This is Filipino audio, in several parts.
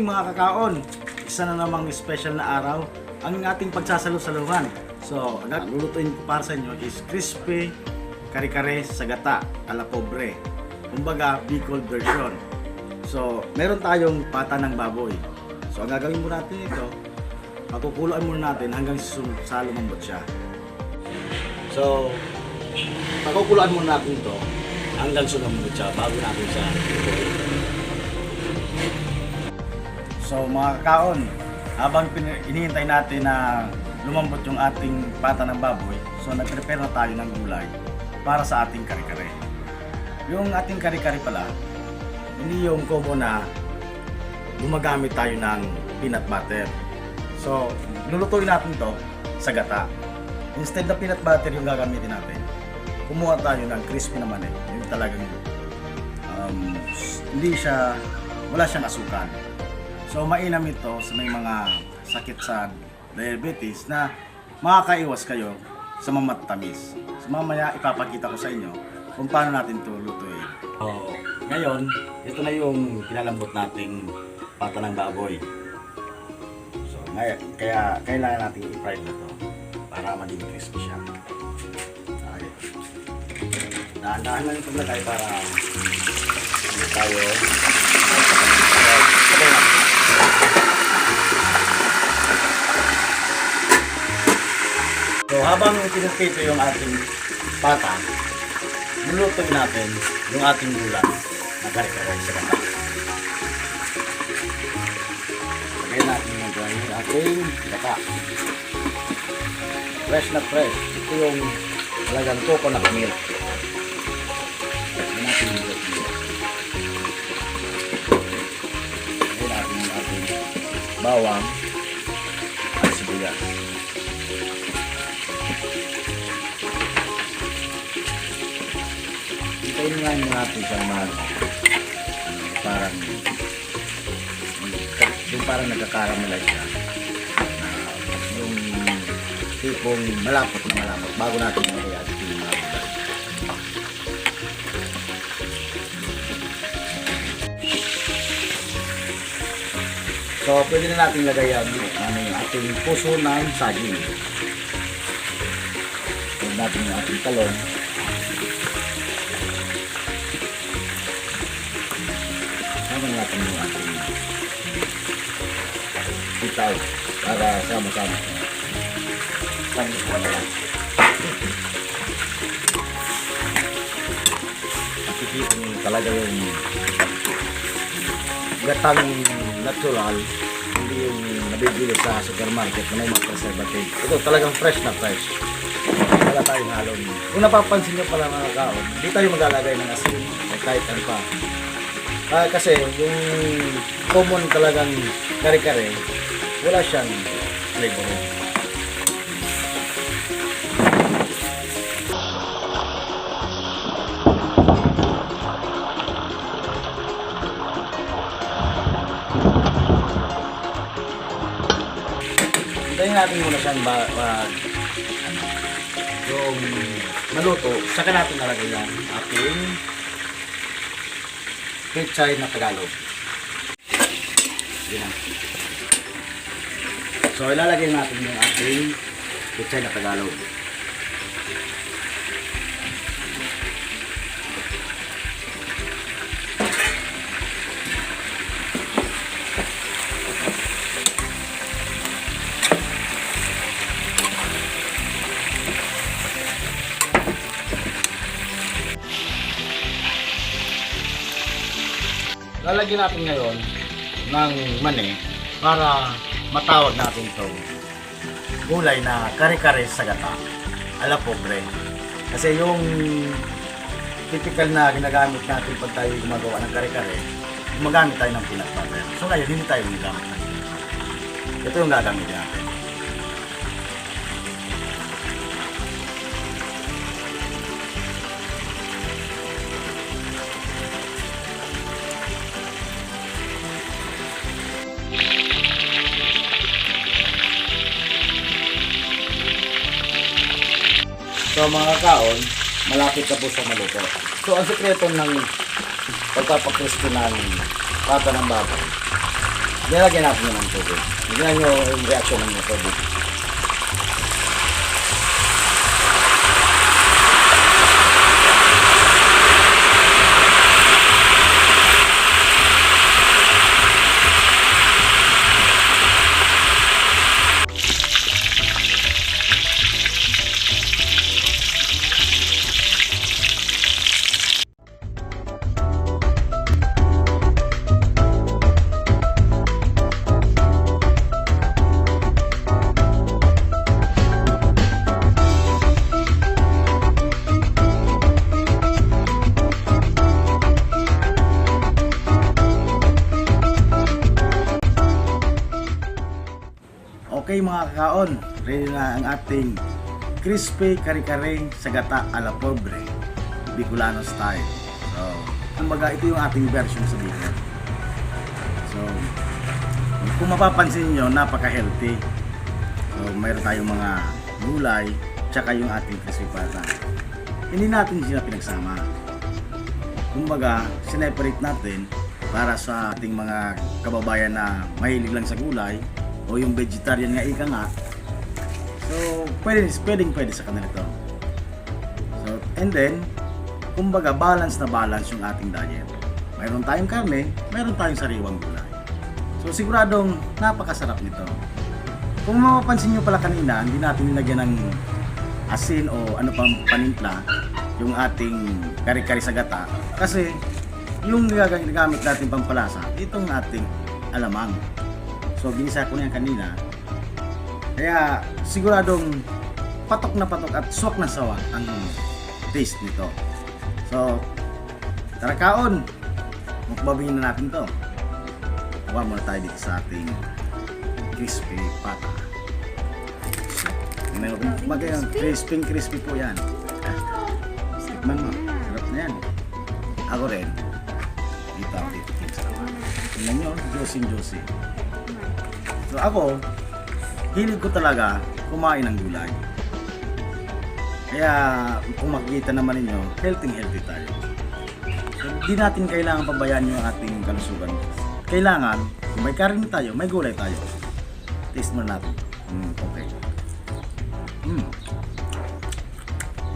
morning mga kakaon! Isa na namang special na araw ang ating pagsasalu-saluhan. So, ang lulutuin ko para sa inyo is crispy kare-kare sa gata ala pobre. Kumbaga, Bicol version. So, meron tayong pata ng baboy. So, ang gagawin mo natin ito, pakukuluan muna natin hanggang sa lumambot siya. So, pakukuluan muna natin ito hanggang sa lumambot siya bago natin siya lutuin. So mga kakaon, habang hinihintay natin na lumambot yung ating pata ng baboy, so nag-prepare na tayo ng gulay para sa ating kare-kare. Yung ating kare-kare pala, hindi yung combo na gumagamit tayo ng peanut butter. So, lulutuin natin to sa gata. Instead na peanut butter yung gagamitin natin, kumuha tayo ng crispy naman yung talagang wala siyang asukal. So mainam ito sa may mga sakit sa diabetes na makakaiwas kayo sa mamatamis. So mamaya ipapakita ko sa inyo kung paano natin ito lutuin. So, ngayon, ito na yung pinalambot nating pata ng baboy. So kaya kailangan natin i-fry na ito para maging crispy siya. Okay. Dahan-dahan lang ito na tayo para hindi tayo So habang pinupito yung ating pata, nilutoy natin yung ating gulay na kare-kare sa gata. Lagyan natin yung ating gata. Fresh na fresh. Ito yung talagang coconut milk. Lagyan natin yung milk. Lagyan natin yung ating bawang at sibuyas. Hintayin nga natin siyang parang nagkakaramelize siya. Yung tipong malapot bago natin ilagay yung mga gulay. So, pwede na natin lagay yung ating puso ng saging. Pwede natin yung ating talong. Haman natin yung ating sitaw para sama-sama. Sama-sama lang. Makikita nyo talaga yung gatang natural, hindi yung nabibili sa supermarket na may mga preservative. Ito talagang fresh na fresh. Wala tayong halon. Kung napapansin nyo pala mga kaon, hindi tayo maglalagay ng asin o kahit ano pa. Kasi yung common talagang kare-kare, wala siyang flavor. Hintayin natin muna siyang yung maluto, saka natin nalagay yan ating pechay na Tagalog. Yan. So ilalagay natin yung ating pechay na Tagalog. Lalagyan natin ngayon ng mani para matawag natin itong gulay na kare-kare sa gata ala pobre. Kasi yung typical na ginagamit natin pag tayo gumagawa ng kare-kare, gumagamit tayo ng peanut butter. So ngayon hindi tayo gumagamit ng ito yung gagamit natin. So mga kaon, malapit na po sa maluto. So ang sekreto ng pagpapakristo ng pata ng baboy, Nilagyan natin yun ng tubig. Tignan nyo yung reaction ng tubig. Okay mga kakaon, ready na ang ating crispy kare-kare sa gata a la pobre, Bicolano style. So, kumbaga ito yung ating version sa Bicol. So, kung mapapansin nyo, napaka-healthy. So, mayroon tayong mga gulay, tsaka yung ating crispy pata. Hindi natin sila pinagsama. Kumbaga, sineparate natin para sa ating mga kababayan na mahilig lang sa gulay, o yung vegetarian nga ika nga. So, pwede sa kanila to. So, and then, kumbaga balance na balance yung ating diet. Mayroon tayong karne, mayroon tayong sariwang gulay. So, siguradong napakasarap nito. Kung mapapansin nyo pala kanina, hindi natin nilagyan ng asin o ano pang panimpla yung ating kare-kare sa gata. Kasi, yung gamit natin pampalasa, itong ating alamang. So, ginisa ko na yan kanina. Kaya, siguradong patok na patok at swak na sawa ang taste nito. So, tara kaon! Magbabayin na natin to. Huwag muna tayo dito sa ating crispy pata. Magayang crispy po yan. Tikman mo. Sarap na yan. Ako rin. Dito ako dito. Tingnan nyo, juicy. So ako, hilig ko talaga kumain ng gulay. Kaya kung makikita naman ninyo, healthy tayo. So, di natin kailangan pabayaan yung ating kalusugan. Kailangan, kung may karne tayo, may gulay tayo. Taste mo natin. Okay.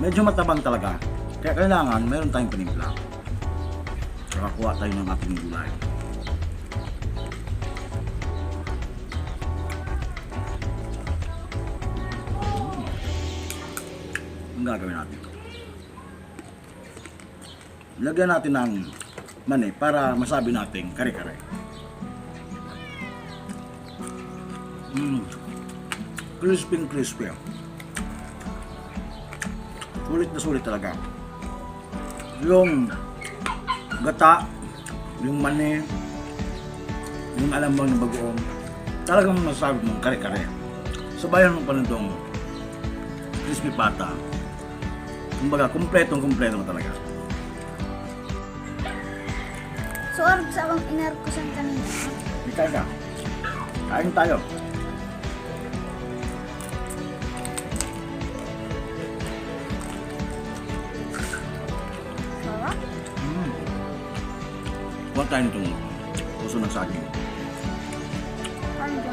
Medyo matabang talaga. Kaya kailangan, mayroon tayong panimpla. Kakakuha tayo ng ating gulay. Gagawin natin. Lagyan natin ng mani para masabi natin kare-kare. Crispy. Sulit na sulit talaga. Yung gata, yung mani, yung alamang ng bagoong, talagang masabi mong kare-kare. Sabayan mo pa nitong crispy pata. Kumbaga, kumpleto mo talaga. So, arog sa akong inarkusan kanina. Kain ka. Kain tayo. Sarap? Huwag tayo nitong puso ng saging. Ano ba?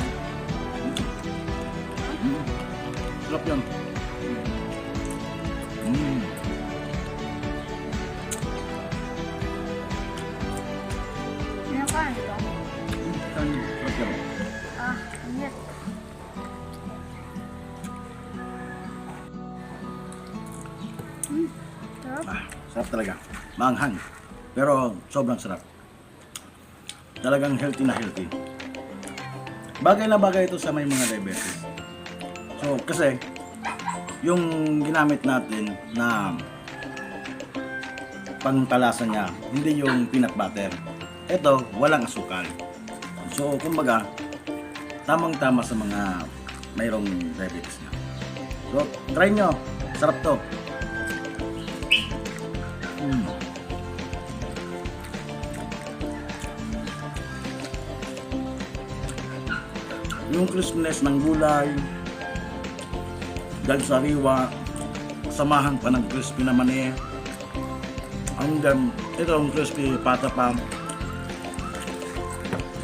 Sarap yan. Pinakain ito? Sarap yan. Init. Sarap? Sarap talaga. Maanghang. Pero sobrang sarap. Talagang healthy na healthy. Bagay na bagay ito sa may mga diabetes. So, kasi yung ginamit natin na pangtalasan niya, hindi yung peanut butter. Ito, walang asukal. So, kumbaga, tamang-tama sa mga mayroong diabetes niya. So, try nyo. Sarap to. Yung crispness ng gulay, dahil sariwa, samahan pa ng crispy na mani. Hanggang ito ang crispy pata pa.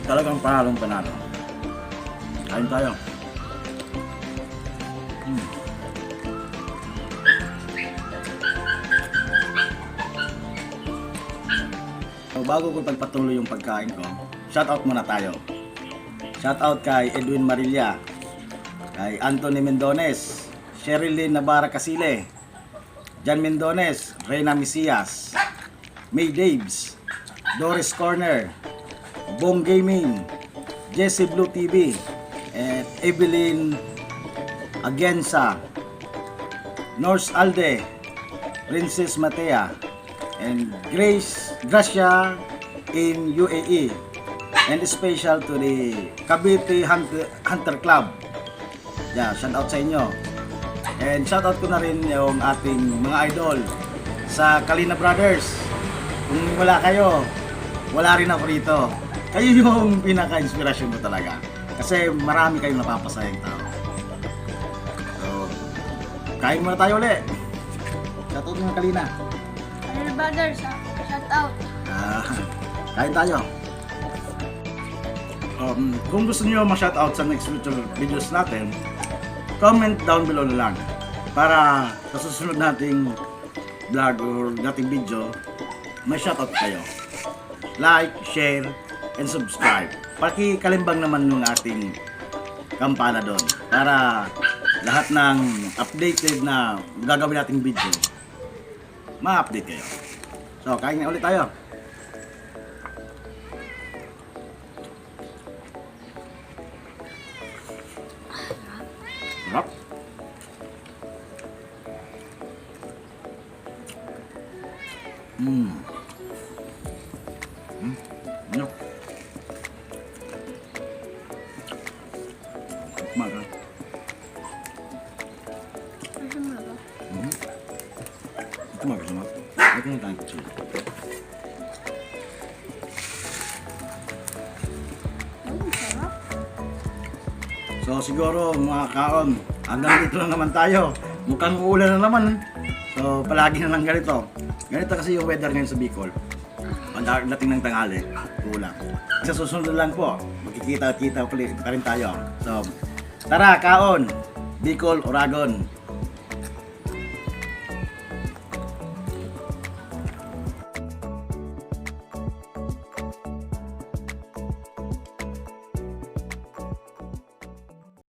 Talagang panalong panalo. Kain tayo. So, bago ko pagpatuloy yung pagkain ko, shoutout muna tayo. Shoutout kay Edwin Marilla, kay Anthony Mendones, Sherilyn Navarra Casile, Jan Mendones, Reyna Misias, May Daves, Doris Corner, Bong Gaming, Jesse Blue TV, and Evelyn Agensa, Norse Alde, Princess Matea, and Gracia in UAE, and special to the Cavite Hunter Club. Yeah, shout out sa inyo. And shout out ko na rin yung ating mga idol sa Kalina Brothers. Kung wala kayo, wala rin ako rito. Kayo yung pinaka-inspirasyon ko talaga. Kasi marami kayong napapasayang tao. So, kain muna tayo ulit. Shout out mga Kalina. Kalina Brothers, shout out. Kain tayo. Kung gusto niyo ma-shoutout sa next future videos natin, comment down below na lang para sa susunod nating vlog or nating video may shoutout kayo. Like, share, and subscribe. Pakikalimbang naman yung ating kampana doon para lahat ng updated na gagawin nating video ma-update kayo. So, kain na ulit tayo. Sarap. Ano? Kumaga. Ano mo ba? Kumaga sama. Ito na tayong kutsilo. Sarap. So siguro mga kaon, hanggang dito na naman tayo. Mukhang uulan na naman. So palagi na lang ganito. Ganito kasi yung weather ngayon sa Bicol. Ang dating ng tanghali, ulan. Sa susunod lang po, magkikita-kita pa rin tayo. So tara kaon, Bicol, Oragon.